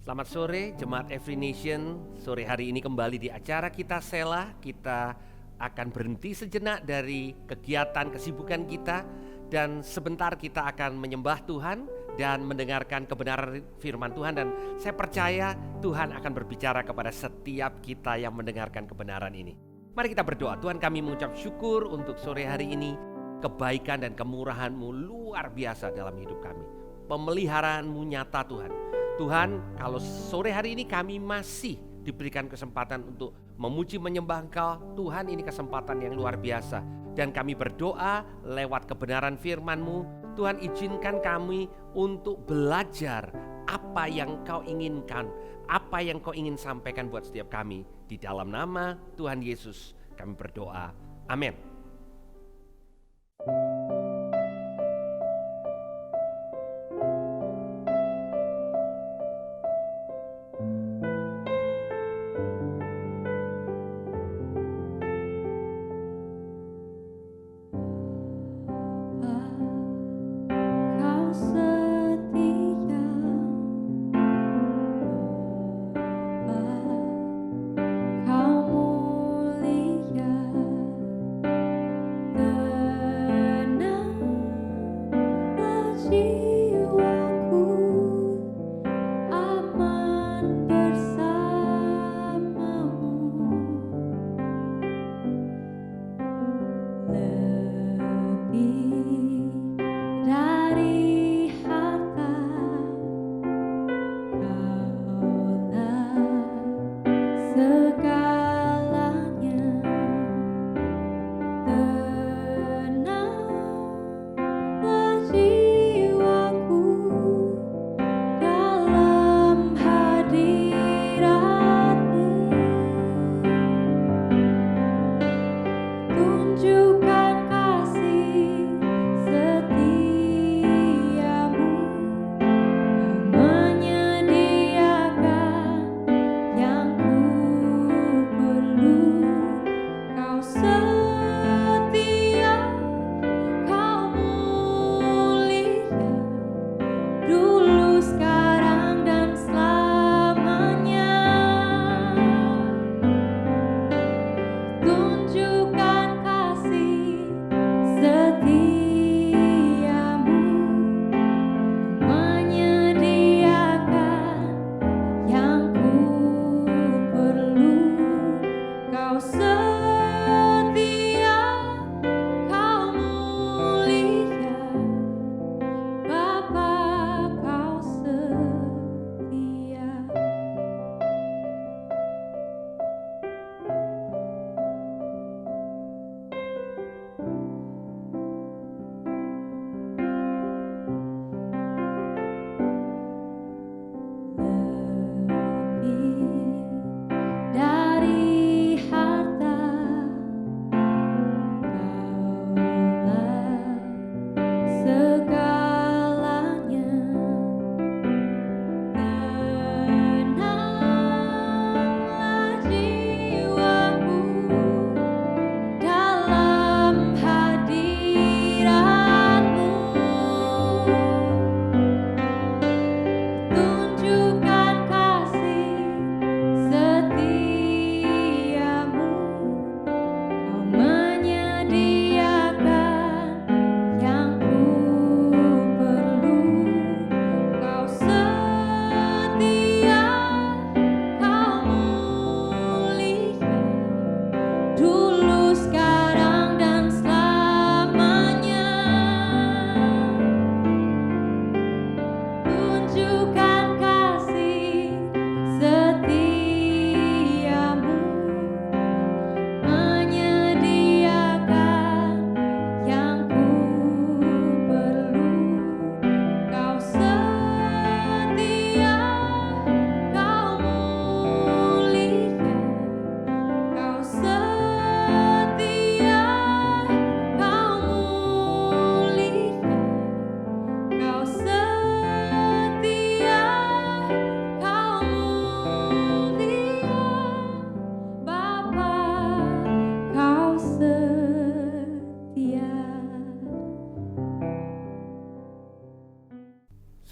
Selamat sore Jemaat Every Nation. Sore hari ini kembali di acara kita Selah. Kita akan berhenti sejenak dari kegiatan kesibukan kita, dan sebentar kita akan menyembah Tuhan dan mendengarkan kebenaran firman Tuhan. Dan saya percaya Tuhan akan berbicara kepada setiap kita yang mendengarkan kebenaran ini. Mari kita berdoa. Tuhan, kami mengucap syukur untuk sore hari ini. Kebaikan dan kemurahan-Mu luar biasa dalam hidup kami. Pemeliharaan-Mu nyata Tuhan. Tuhan, kalau sore hari ini kami masih diberikan kesempatan untuk memuji menyembah Engkau, Tuhan, ini kesempatan yang luar biasa. Dan kami berdoa lewat kebenaran firman-Mu, Tuhan, izinkan kami untuk belajar apa yang Kau inginkan, apa yang Kau ingin sampaikan buat setiap kami. Di dalam nama Tuhan Yesus kami berdoa, amin.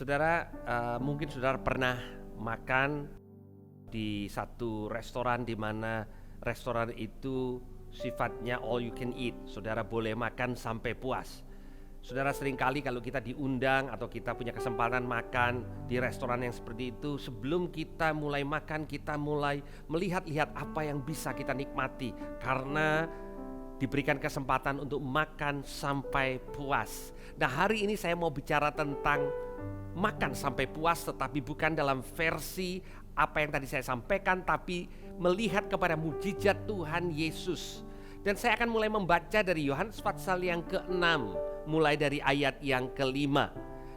Saudara, mungkin saudara pernah makan di satu restoran di mana restoran itu sifatnya all you can eat. Saudara boleh makan sampai puas. Saudara, seringkali kalau kita diundang atau kita punya kesempatan makan di restoran yang seperti itu, sebelum kita mulai makan, kita mulai melihat-lihat apa yang bisa kita nikmati, karena diberikan kesempatan untuk makan sampai puas. Nah, hari ini saya mau bicara tentang makan sampai puas, tetapi bukan dalam versi apa yang tadi saya sampaikan, tapi melihat kepada mujizat Tuhan Yesus. Dan saya akan mulai membaca dari Yohanes pasal yang ke-6, mulai dari ayat yang ke-5.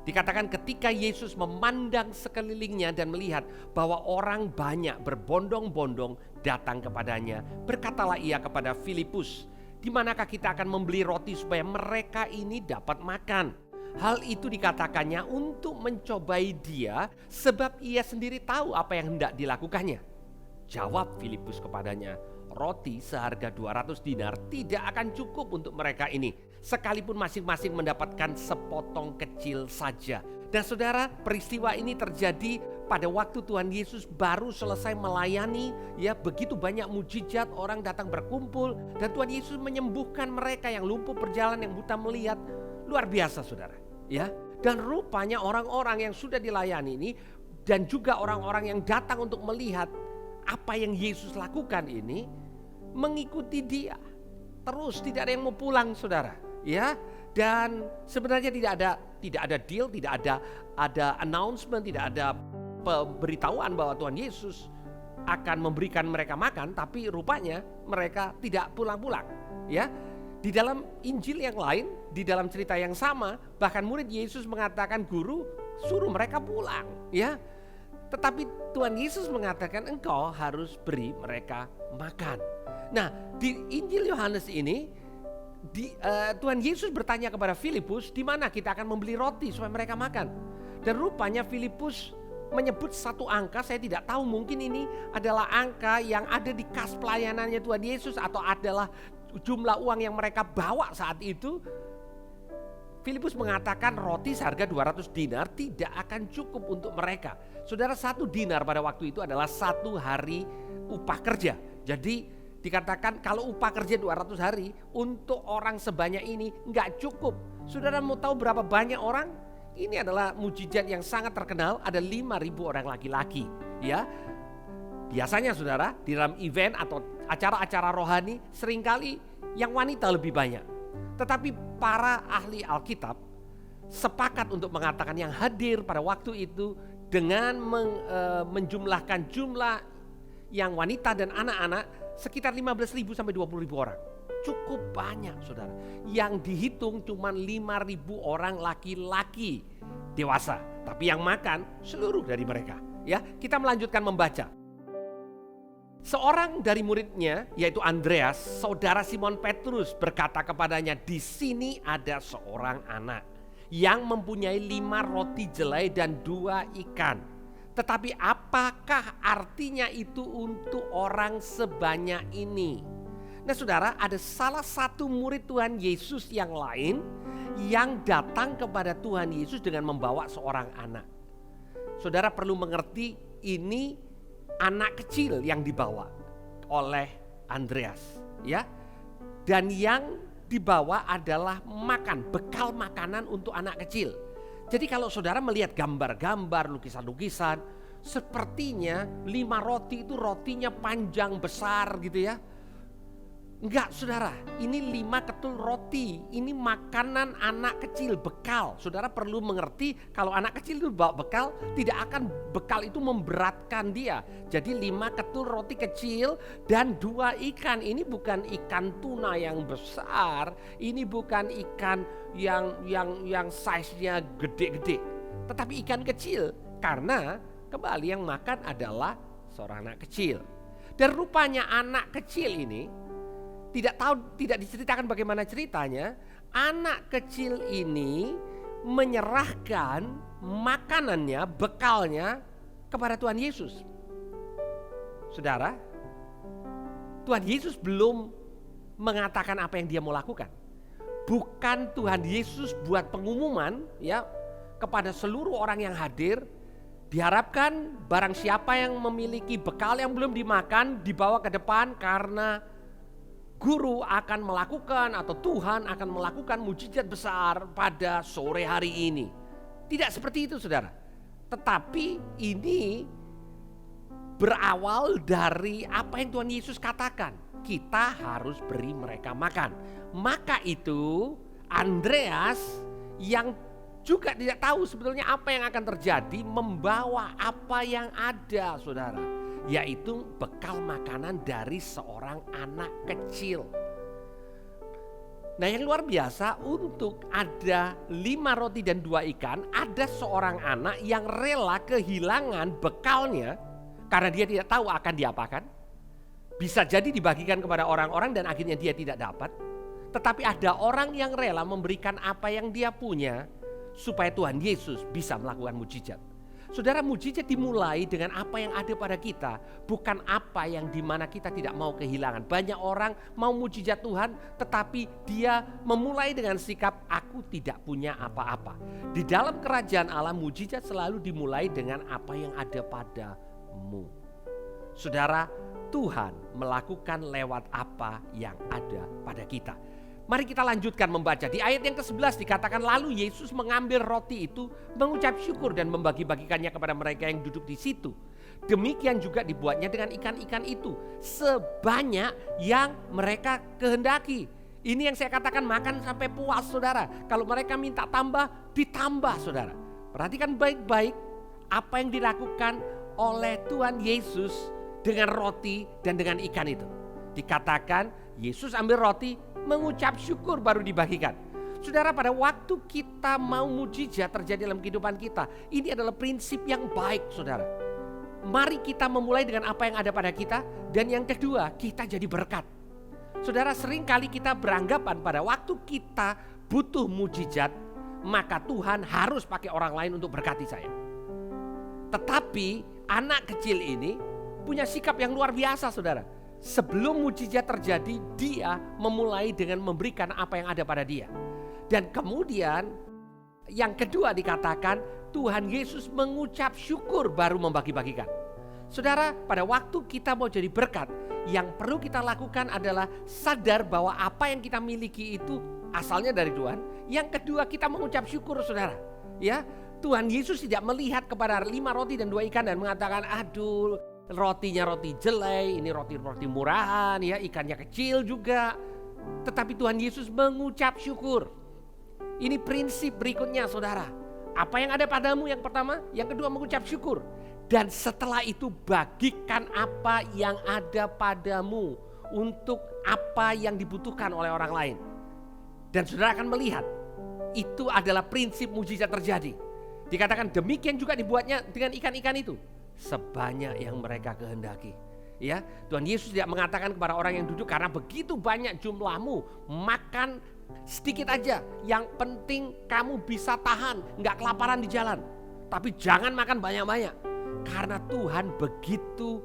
Dikatakan ketika Yesus memandang sekelilingnya dan melihat bahwa orang banyak berbondong-bondong datang kepadanya, berkatalah ia kepada Filipus, "Di manakah kita akan membeli roti supaya mereka ini dapat makan?" Hal itu dikatakannya untuk mencobai dia, sebab ia sendiri tahu apa yang hendak dilakukannya. Jawab Filipus kepadanya, "Roti seharga 200 dinar tidak akan cukup untuk mereka ini, sekalipun masing-masing mendapatkan sepotong kecil saja." Dan saudara, peristiwa ini terjadi pada waktu Tuhan Yesus baru selesai melayani, ya, begitu banyak mujizat, orang datang berkumpul, dan Tuhan Yesus menyembuhkan mereka, yang lumpuh berjalan, yang buta melihat. Luar biasa, saudara, ya. Dan rupanya orang-orang yang sudah dilayani ini, dan juga orang-orang yang datang untuk melihat apa yang Yesus lakukan ini, mengikuti dia terus, tidak ada yang mau pulang, saudara, ya. Dan sebenarnya tidak ada deal, tidak ada announcement, tidak ada pemberitahuan bahwa Tuhan Yesus akan memberikan mereka makan, tapi rupanya mereka tidak pulang-pulang, ya. Di dalam Injil yang lain, di dalam cerita yang sama, bahkan murid Yesus mengatakan, "Guru, suruh mereka pulang," ya. Tetapi Tuhan Yesus mengatakan, "Engkau harus beri mereka makan." Nah, di Injil Yohanes ini, Tuhan Yesus bertanya kepada Filipus, "Di mana kita akan membeli roti supaya mereka makan?" Dan rupanya Filipus menyebut satu angka, saya tidak tahu, mungkin ini adalah angka yang ada di kas pelayanannya Tuhan Yesus, atau adalah jumlah uang yang mereka bawa saat itu. Filipus mengatakan roti seharga 200 dinar tidak akan cukup untuk mereka. Saudara, 1 dinar pada waktu itu adalah 1 hari upah kerja. Jadi dikatakan kalau upah kerja 200 hari untuk orang sebanyak ini nggak cukup. Saudara mau tahu berapa banyak orang? Ini adalah mujizat yang sangat terkenal. Ada 5.000 orang laki-laki, ya. Biasanya saudara, di dalam event atau acara-acara rohani seringkali yang wanita lebih banyak. Tetapi para ahli Alkitab sepakat untuk mengatakan yang hadir pada waktu itu dengan menjumlahkan jumlah yang wanita dan anak-anak sekitar 15.000 sampai 20.000 orang. Cukup banyak, saudara. Yang dihitung cuma 5.000 orang laki-laki dewasa, tapi yang makan seluruh dari mereka, ya. Kita melanjutkan membaca. Seorang dari muridnya, yaitu Andreas, saudara Simon Petrus, berkata kepadanya, "Di sini ada seorang anak yang mempunyai 5 roti jelai dan 2 ikan. Tetapi apakah artinya itu untuk orang sebanyak ini?" Nah saudara, ada salah satu murid Tuhan Yesus yang lain yang datang kepada Tuhan Yesus dengan membawa seorang anak. Saudara perlu mengerti, ini anak kecil yang dibawa oleh Andreas, ya. Dan yang dibawa adalah bekal makanan untuk anak kecil. Jadi kalau saudara melihat gambar-gambar, lukisan-lukisan, sepertinya 5 roti itu rotinya panjang besar gitu, ya. Enggak, saudara, ini 5 ketul roti. Ini makanan anak kecil, bekal. Saudara perlu mengerti, kalau anak kecil itu bawa bekal, tidak akan bekal itu memberatkan dia. Jadi 5 ketul roti kecil dan 2 ikan. Ini bukan ikan tuna yang besar. Ini bukan ikan yang size-nya gede-gede. Tetapi ikan kecil, karena kembali yang makan adalah seorang anak kecil. Dan rupanya anak kecil ini, tidak diceritakan bagaimana ceritanya, anak kecil ini menyerahkan makanannya, bekalnya kepada Tuhan Yesus. Saudara, Tuhan Yesus belum mengatakan apa yang dia mau lakukan. Bukan Tuhan Yesus buat pengumuman, ya, kepada seluruh orang yang hadir Diharapkan barang siapa yang memiliki bekal yang belum dimakan dibawa ke depan, karena guru akan melakukan atau Tuhan akan melakukan mujizat besar pada sore hari ini. Tidak seperti itu saudara. Tetapi ini berawal dari apa yang Tuhan Yesus katakan. Kita harus beri mereka makan. Maka itu Andreas yang juga tidak tahu sebetulnya apa yang akan terjadi, membawa apa yang ada saudara, yaitu bekal makanan dari seorang anak kecil. Nah, yang luar biasa, untuk ada 5 roti dan 2 ikan, ada seorang anak yang rela kehilangan bekalnya karena dia tidak tahu akan diapakan. Bisa jadi dibagikan kepada orang-orang dan akhirnya dia tidak dapat. Tetapi ada orang yang rela memberikan apa yang dia punya supaya Tuhan Yesus bisa melakukan mujizat. Saudara, mujizat dimulai dengan apa yang ada pada kita, bukan apa yang dimana kita tidak mau kehilangan. Banyak orang mau mujizat Tuhan, tetapi dia memulai dengan sikap aku tidak punya apa-apa. Di dalam kerajaan Allah, mujizat selalu dimulai dengan apa yang ada padamu. Saudara, Tuhan melakukan lewat apa yang ada pada kita. Mari kita lanjutkan membaca. Di ayat yang ke-11 dikatakan, lalu Yesus mengambil roti itu, mengucap syukur dan membagi-bagikannya kepada mereka yang duduk di situ. Demikian juga dibuatnya dengan ikan-ikan itu, sebanyak yang mereka kehendaki. Ini yang saya katakan, makan sampai puas saudara. Kalau mereka minta tambah, ditambah saudara. Perhatikan baik-baik apa yang dilakukan oleh Tuhan Yesus dengan roti dan dengan ikan itu. Dikatakan Yesus ambil roti, mengucap syukur, baru dibagikan. Saudara, pada waktu kita mau mujizat terjadi dalam kehidupan kita, ini adalah prinsip yang baik saudara. Mari kita memulai dengan apa yang ada pada kita. Dan yang kedua, kita jadi berkat. Saudara, seringkali kita beranggapan pada waktu kita butuh mujizat, maka Tuhan harus pakai orang lain untuk berkati saya. Tetapi anak kecil ini punya sikap yang luar biasa saudara. Sebelum mujizat terjadi, dia memulai dengan memberikan apa yang ada pada dia. Dan kemudian yang kedua dikatakan Tuhan Yesus mengucap syukur baru membagi-bagikan. Saudara, pada waktu kita mau jadi berkat, yang perlu kita lakukan adalah sadar bahwa apa yang kita miliki itu asalnya dari Tuhan. Yang kedua, kita mengucap syukur saudara. Ya, Tuhan Yesus tidak melihat kepada 5 roti dan 2 ikan dan mengatakan, aduh, rotinya roti jelai, ini roti-roti murahan ya, ikannya kecil juga. Tetapi Tuhan Yesus mengucap syukur. Ini prinsip berikutnya saudara. Apa yang ada padamu yang pertama, yang kedua mengucap syukur. Dan setelah itu bagikan apa yang ada padamu untuk apa yang dibutuhkan oleh orang lain. Dan saudara akan melihat itu adalah prinsip mujizat terjadi. Dikatakan demikian juga dibuatnya dengan ikan-ikan itu, sebanyak yang mereka kehendaki. Ya, Tuhan Yesus tidak mengatakan kepada orang yang duduk, karena begitu banyak jumlahmu, makan sedikit aja. Yang penting kamu bisa tahan, nggak kelaparan di jalan. Tapi jangan makan banyak-banyak, karena Tuhan begitu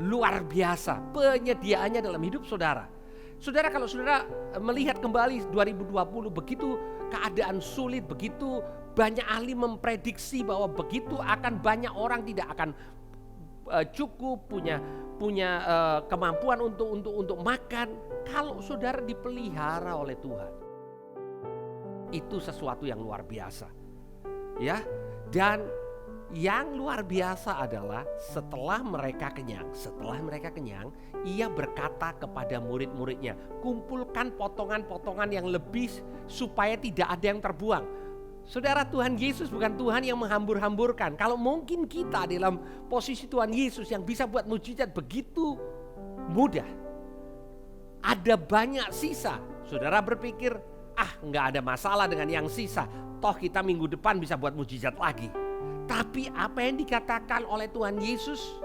luar biasa penyediaannya dalam hidup saudara. Saudara, kalau saudara melihat kembali 2020, begitu keadaan sulit, begitu banyak ahli memprediksi bahwa begitu akan banyak orang tidak akan cukup punya kemampuan untuk makan. Kalau saudara dipelihara oleh Tuhan, itu sesuatu yang luar biasa. Ya, dan yang luar biasa adalah setelah mereka kenyang, ia berkata kepada murid-muridnya, kumpulkan potongan-potongan yang lebih supaya tidak ada yang terbuang. Saudara, Tuhan Yesus bukan Tuhan yang menghambur-hamburkan. Kalau mungkin kita dalam posisi Tuhan Yesus yang bisa buat mujizat begitu mudah, ada banyak sisa, saudara berpikir, nggak ada masalah dengan yang sisa, toh kita minggu depan bisa buat mujizat lagi. Tapi apa yang dikatakan oleh Tuhan Yesus,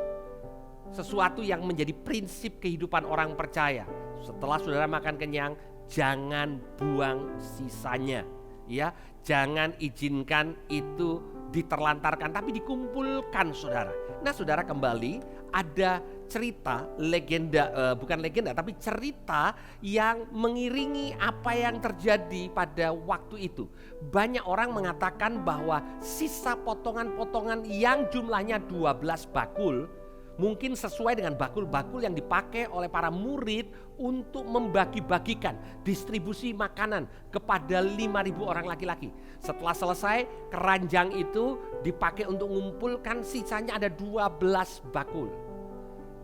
sesuatu yang menjadi prinsip kehidupan orang percaya. Setelah saudara makan kenyang, jangan buang sisanya. Ya, jangan izinkan itu diterlantarkan, tapi dikumpulkan saudara. Nah saudara, kembali ada cerita legenda, bukan legenda tapi cerita yang mengiringi apa yang terjadi pada waktu itu. Banyak orang mengatakan bahwa sisa potongan-potongan yang jumlahnya 12 bakul mungkin sesuai dengan bakul-bakul yang dipakai oleh para murid untuk membagi-bagikan distribusi makanan kepada 5.000 orang laki-laki. Setelah selesai, keranjang itu dipakai untuk mengumpulkan, sisanya ada 12 bakul.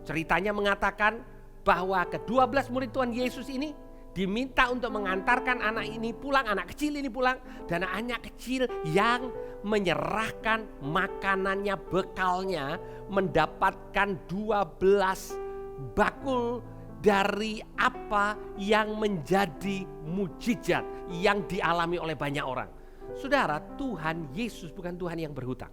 Ceritanya mengatakan bahwa ke-12 murid Tuhan Yesus ini diminta untuk mengantarkan anak ini pulang, anak kecil ini pulang. Dan anak kecil yang menyerahkan makanannya, bekalnya, mendapatkan 12 bakul dari apa yang menjadi mujizat yang dialami oleh banyak orang. Saudara, Tuhan Yesus bukan Tuhan yang berhutang.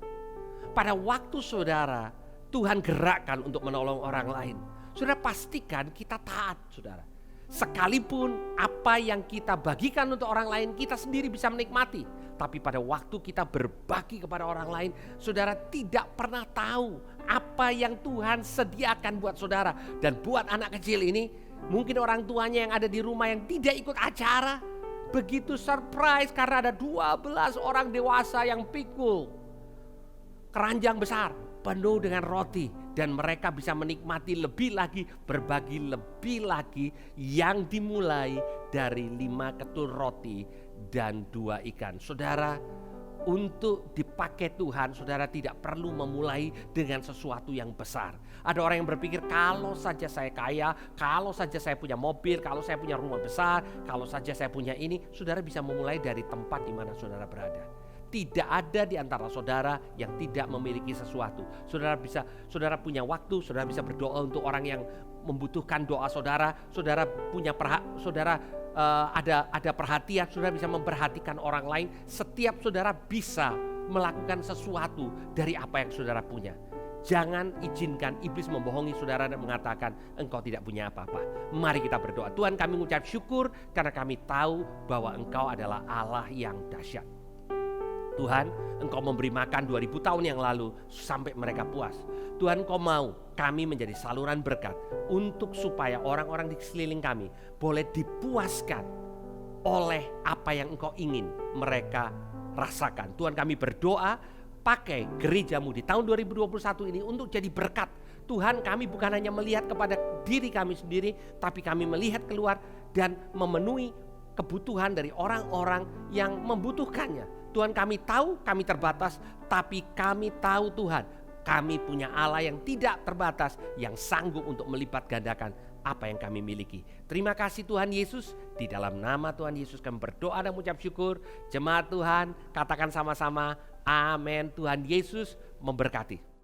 Pada waktu saudara Tuhan gerakkan untuk menolong orang lain, saudara pastikan kita taat, saudara. Sekalipun apa yang kita bagikan untuk orang lain kita sendiri bisa menikmati, tapi pada waktu kita berbagi kepada orang lain, saudara tidak pernah tahu apa yang Tuhan sediakan buat saudara. Dan buat anak kecil ini, mungkin orang tuanya yang ada di rumah yang tidak ikut acara, begitu surprise karena ada 12 orang dewasa yang pikul keranjang besar penuh dengan roti, dan mereka bisa menikmati lebih lagi, berbagi lebih lagi, yang dimulai dari 5 ketul roti dan 2 ikan. Saudara, untuk dipakai Tuhan, saudara tidak perlu memulai dengan sesuatu yang besar. Ada orang yang berpikir, kalau saja saya kaya, kalau saja saya punya mobil, kalau saya punya rumah besar, kalau saja saya punya ini, saudara bisa memulai dari tempat di mana saudara berada. Tidak ada di antara saudara yang tidak memiliki sesuatu. Saudara punya waktu, saudara bisa berdoa untuk orang yang membutuhkan doa saudara. Saudara punya ada perhatian, saudara bisa memperhatikan orang lain. Setiap saudara bisa melakukan sesuatu dari apa yang saudara punya. Jangan izinkan iblis membohongi saudara dan mengatakan engkau tidak punya apa-apa. Mari kita berdoa. Tuhan, kami mengucap syukur karena kami tahu bahwa engkau adalah Allah yang dahsyat. Tuhan, engkau memberi makan 2000 tahun yang lalu sampai mereka puas. Tuhan, engkau mau kami menjadi saluran berkat untuk supaya orang-orang di sekeliling kami boleh dipuaskan oleh apa yang engkau ingin mereka rasakan. Tuhan, kami berdoa, pakai gerejamu di tahun 2021 ini untuk jadi berkat. Tuhan, kami bukan hanya melihat kepada diri kami sendiri, tapi kami melihat keluar dan memenuhi kebutuhan dari orang-orang yang membutuhkannya. Tuhan, kami tahu kami terbatas, tapi kami tahu Tuhan, kami punya Allah yang tidak terbatas, yang sanggup untuk melipat gandakan apa yang kami miliki. Terima kasih Tuhan Yesus. Di dalam nama Tuhan Yesus kami berdoa dan mengucap syukur. Jemaat Tuhan, katakan sama-sama, amin. Tuhan Yesus memberkati.